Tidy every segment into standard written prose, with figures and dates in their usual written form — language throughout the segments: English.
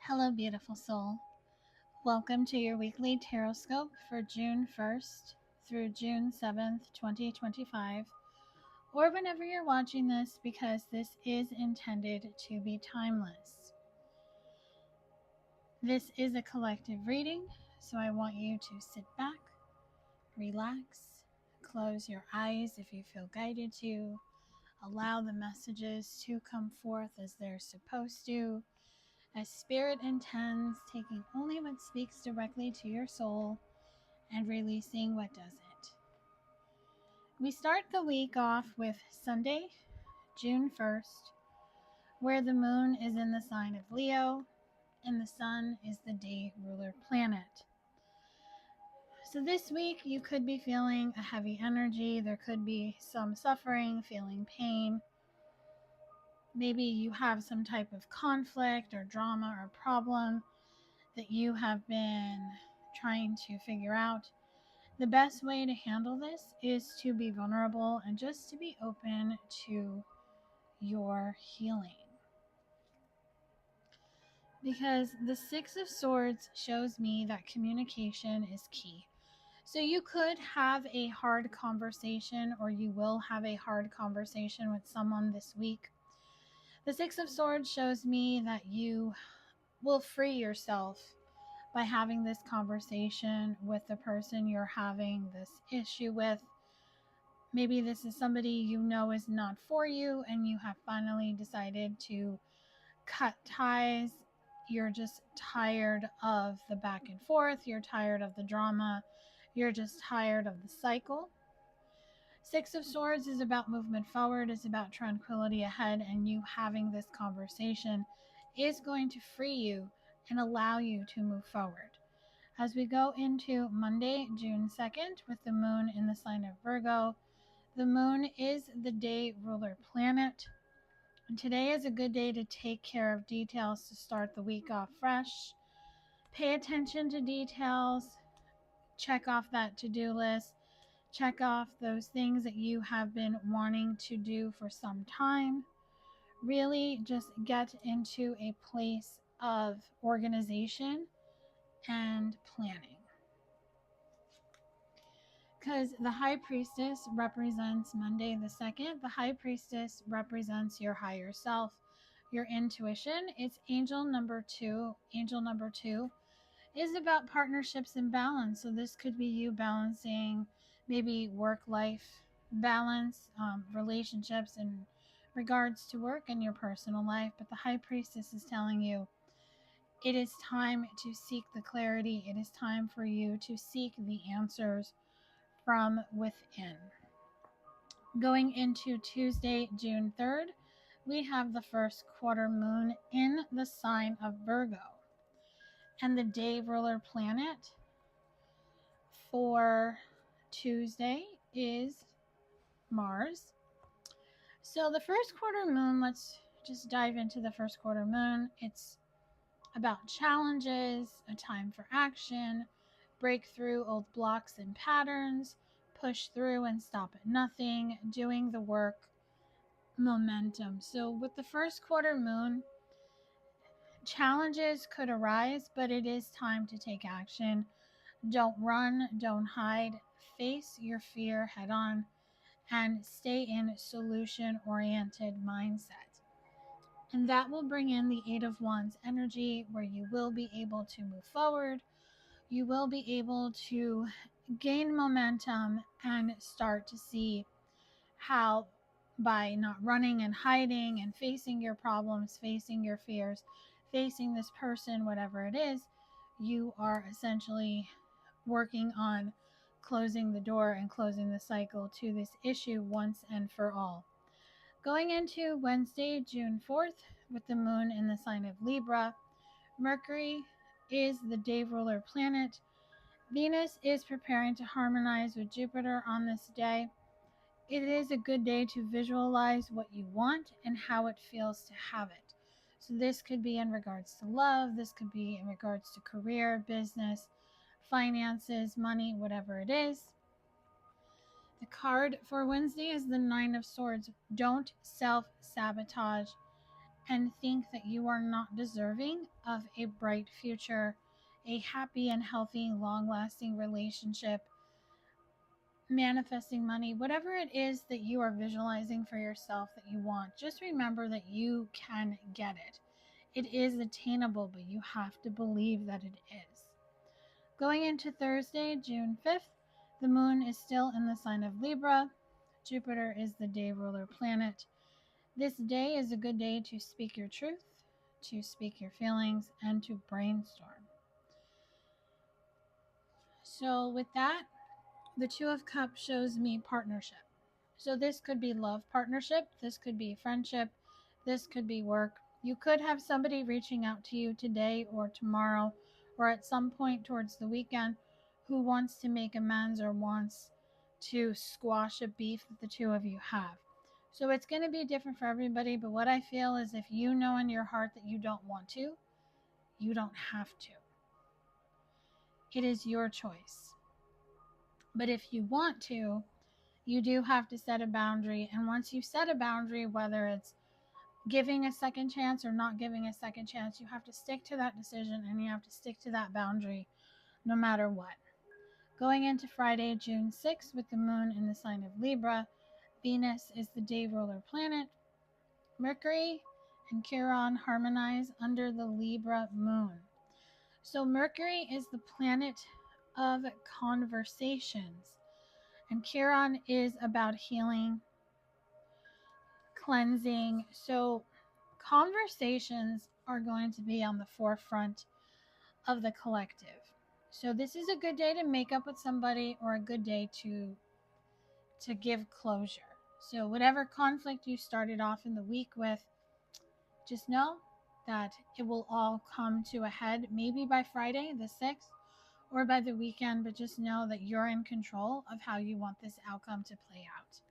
Hello, beautiful soul. Welcome to your weekly Tarotscope for June 1st through June 7th, 2025, or whenever you're watching this, because this is intended to be timeless. This is a collective reading, so I want you to sit back, relax, close your eyes if you feel guided to, allow the messages to come forth as they're supposed to, as spirit intends, taking only what speaks directly to your soul and releasing what doesn't. We start the week off with Sunday, June 1st, where the moon is in the sign of Leo and the sun is the day ruler planet. So this week you could be feeling a heavy energy. There could be some suffering, feeling pain. Maybe you have some type of conflict or drama or problem that you have been trying to figure out. The best way to handle this is to be vulnerable and just to be open to your healing. Because the Six of Swords shows me that communication is key. So you could have a hard conversation, or you will have a hard conversation with someone this week. The Six of Swords shows me that you will free yourself by having this conversation with the person you're having this issue with. Maybe this is somebody you know is not for you and you have finally decided to cut ties. You're just tired of the back and forth. You're tired of the drama. You're just tired of the cycle. Six of Swords is about movement forward. It's about tranquility ahead, and you having this conversation is going to free you and allow you to move forward. As we go into Monday, June 2nd, with the moon in the sign of Virgo, the moon is the day ruler planet. And today is a good day to take care of details to start the week off fresh. Pay attention to details. Check off that to-do list. Check off those things that you have been wanting to do for some time. Really just get into a place of organization and planning. Because the High Priestess represents Monday the 2nd. The High Priestess represents your higher self, your intuition. It's angel number 2. Angel number 2 is about partnerships and balance. So this could be you balancing maybe work-life balance, relationships in regards to work and your personal life. But the High Priestess is telling you it is time to seek the clarity. It is time for you to seek the answers from within. Going into Tuesday, June 3rd, we have the first quarter moon in the sign of Virgo. And the day ruler planet for Tuesday is Mars. So the first quarter moon, let's just dive into the first quarter moon. It's about challenges, a time for action, break through old blocks and patterns, push through and stop at nothing, doing the work, momentum. So with the first quarter moon, challenges could arise, but it is time to take action. Don't run, don't hide, face your fear head on, and stay in solution-oriented mindset. And that will bring in the Eight of Wands energy, where you will be able to move forward. You will be able to gain momentum and start to see how, by not running and hiding and facing your problems, facing your fears, facing this person, whatever it is, you are essentially working on closing the door and closing the cycle to this issue once and for all. Going into Wednesday, June 4th, with the moon in the sign of Libra, Mercury is the day ruler planet. Venus is preparing to harmonize with Jupiter on this day. It is a good day to visualize what you want and how it feels to have it. So this could be in regards to love. This could be in regards to career, business, finances, money, whatever it is. The card for Wednesday is the Nine of Swords. Don't self-sabotage and think that you are not deserving of a bright future, a happy and healthy, long lasting relationship, manifesting money, whatever it is that you are visualizing for yourself that you want, just remember that you can get it. It is attainable, but you have to believe that it is. Going into Thursday, June 5th, the moon is still in the sign of Libra. Jupiter is the day ruler planet. This day is a good day to speak your truth, to speak your feelings, and to brainstorm. So with that, the Two of Cups shows me partnership. So this could be love partnership, this could be friendship, this could be work. You could have somebody reaching out to you today or tomorrow or at some point towards the weekend who wants to make amends or wants to squash a beef that the two of you have. So it's going to be different for everybody, but what I feel is if you know in your heart that you don't want to, you don't have to. It is your choice. But if you want to, you do have to set a boundary. And once you set a boundary, whether it's giving a second chance or not giving a second chance, you have to stick to that decision and you have to stick to that boundary no matter what. Going into Friday, June 6th, with the moon in the sign of Libra, Venus is the day ruler planet. Mercury and Chiron harmonize under the Libra moon. So Mercury is the planet of conversations, and Chiron is about healing, cleansing. So conversations are going to be on the forefront of the collective. So this is a good day to make up with somebody or a good day to give closure. So whatever conflict you started off in the week with, just know that it will all come to a head maybe by Friday the 6th or by the weekend, but just know that you're in control of how you want this outcome to play out.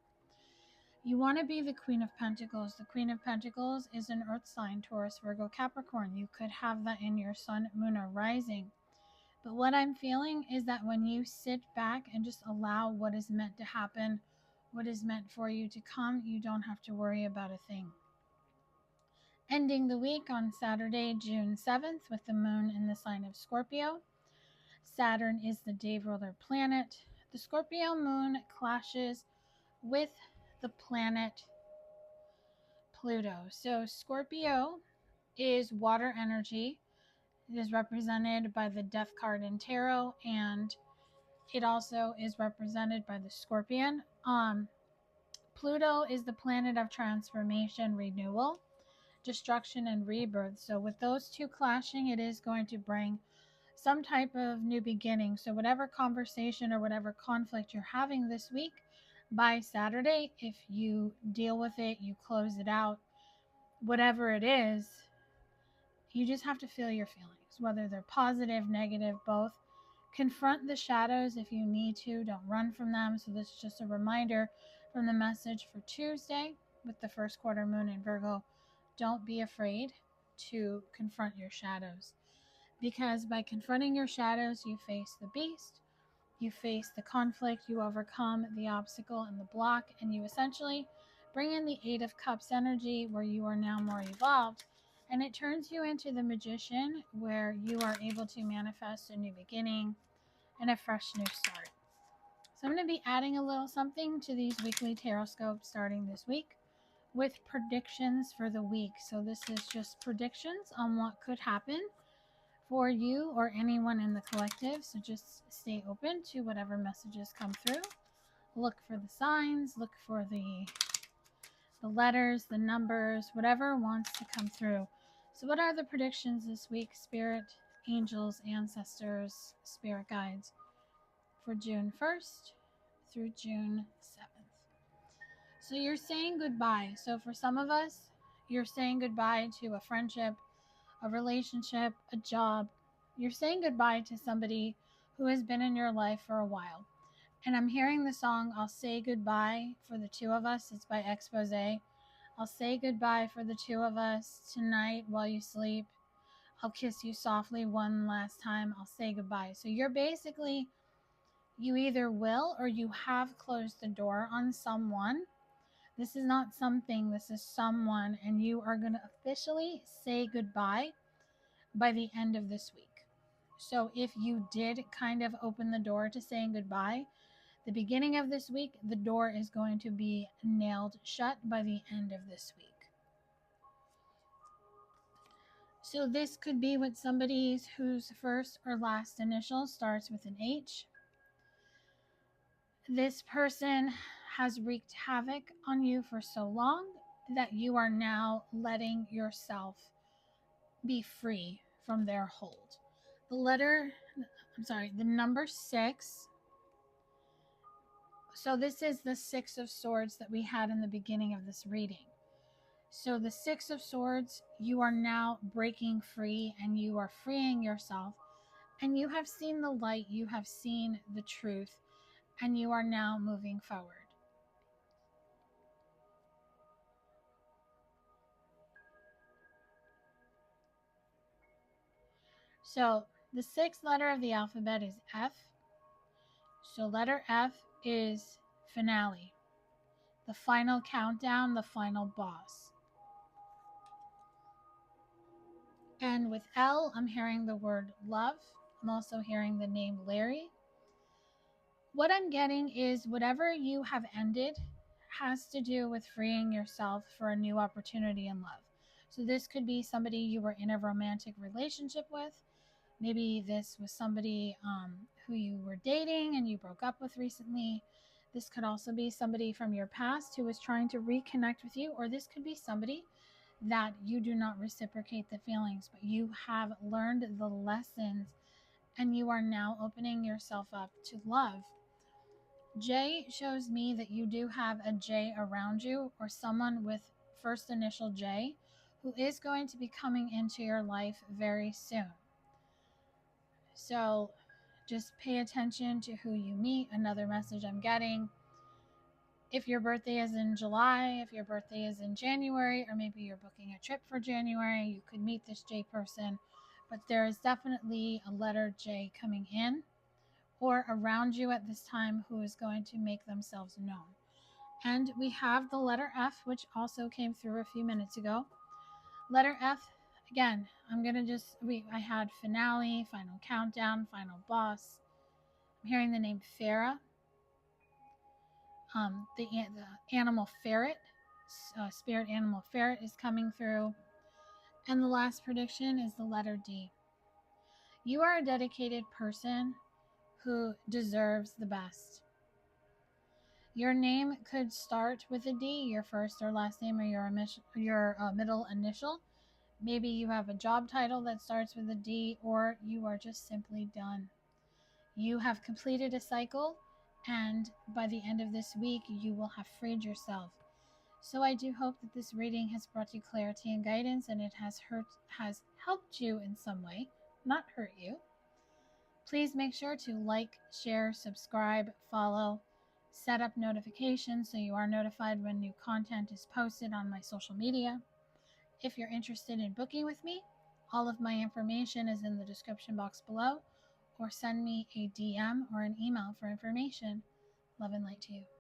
You want to be the Queen of Pentacles. The Queen of Pentacles is an earth sign, Taurus, Virgo, Capricorn. You could have that in your sun, moon, or rising. But what I'm feeling is that when you sit back and just allow what is meant to happen, what is meant for you to come, you don't have to worry about a thing. Ending the week on Saturday, June 7th, with the moon in the sign of Scorpio. Saturn is the day ruler planet. The Scorpio moon clashes with the planet Pluto. So Scorpio is water energy. It is represented by the Death card in Tarot, and it also is represented by the Scorpion. Pluto is the planet of transformation, renewal, destruction, and rebirth. So with those two clashing, it is going to bring some type of new beginning. So whatever conversation or whatever conflict you're having this week, by Saturday, if you deal with it, you close it out, whatever it is, you just have to feel your feelings, whether they're positive, negative, both. Confront the shadows if you need to. Don't run from them. So this is just a reminder from the message for Tuesday with the first quarter moon in Virgo. Don't be afraid to confront your shadows, because by confronting your shadows, you face the beast, you face the conflict, you overcome the obstacle and the block, and you essentially bring in the Eight of Cups energy where you are now more evolved, and it turns you into the magician where you are able to manifest a new beginning and a fresh new start. So I'm going to be adding a little something to these weekly Tarotscopes starting this week with predictions for the week. So this is just predictions on what could happen for you or anyone in the collective. So just stay open to whatever messages come through. Look for the signs, look for the letters, the numbers, whatever wants to come through. So what are the predictions this week, Spirit, angels, ancestors, spirit guides, for June 1st through June 7th? So you're saying goodbye. So for some of us, you're saying goodbye to a friendship, a relationship, a job. You're saying goodbye to somebody who has been in your life for a while. And I'm hearing the song, I'll Say Goodbye for the Two of Us. It's by Expose. I'll say goodbye for the two of us tonight while you sleep. I'll kiss you softly one last time. I'll say goodbye. So you're basically, you either will or you have closed the door on someone This is not something, this is someone, and you are going to officially say goodbye by the end of this week. So if you did kind of open the door to saying goodbye, the beginning of this week, the door is going to be nailed shut by the end of this week. So this could be with somebody whose first or last initial starts with an H. This person has wreaked havoc on you for so long that you are now letting yourself be free from their hold. The number 6. So this is the 6 of Swords that we had in the beginning of this reading. So the 6 of Swords, you are now breaking free and you are freeing yourself. And you have seen the light, you have seen the truth, and you are now moving forward. So the 6th letter of the alphabet is F. So letter F is finale, the final countdown, the final boss. And with L, I'm hearing the word love. I'm also hearing the name Larry. What I'm getting is whatever you have ended has to do with freeing yourself for a new opportunity in love. So this could be somebody you were in a romantic relationship with. Maybe this was somebody who you were dating and you broke up with recently. This could also be somebody from your past who was trying to reconnect with you, or this could be somebody that you do not reciprocate the feelings, but you have learned the lessons and you are now opening yourself up to love. J shows me that you do have a J around you, or someone with first initial J who is going to be coming into your life very soon. So just pay attention to who you meet. Another message I'm getting: if your birthday is in July, if your birthday is in January, or maybe you're booking a trip for January, you could meet this J person, but there is definitely a letter J coming in or around you at this time who is going to make themselves known. And we have the letter F, which also came through a few minutes ago. Letter F, again, I had finale, final countdown, final boss. I'm hearing the name Farah. The animal ferret, spirit animal ferret is coming through. And the last prediction is the letter D. You are a dedicated person who deserves the best. Your name could start with a D, your first or last name, or your middle initial. Maybe you have a job title that starts with a D, or you are just simply done. You have completed a cycle, and by the end of this week, you will have freed yourself. So I do hope that this reading has brought you clarity and guidance, and it has helped you in some way, not hurt you. Please make sure to like, share, subscribe, follow, set up notifications so you are notified when new content is posted on my social media. If you're interested in booking with me, all of my information is in the description box below, or send me a DM or an email for information. Love and light to you.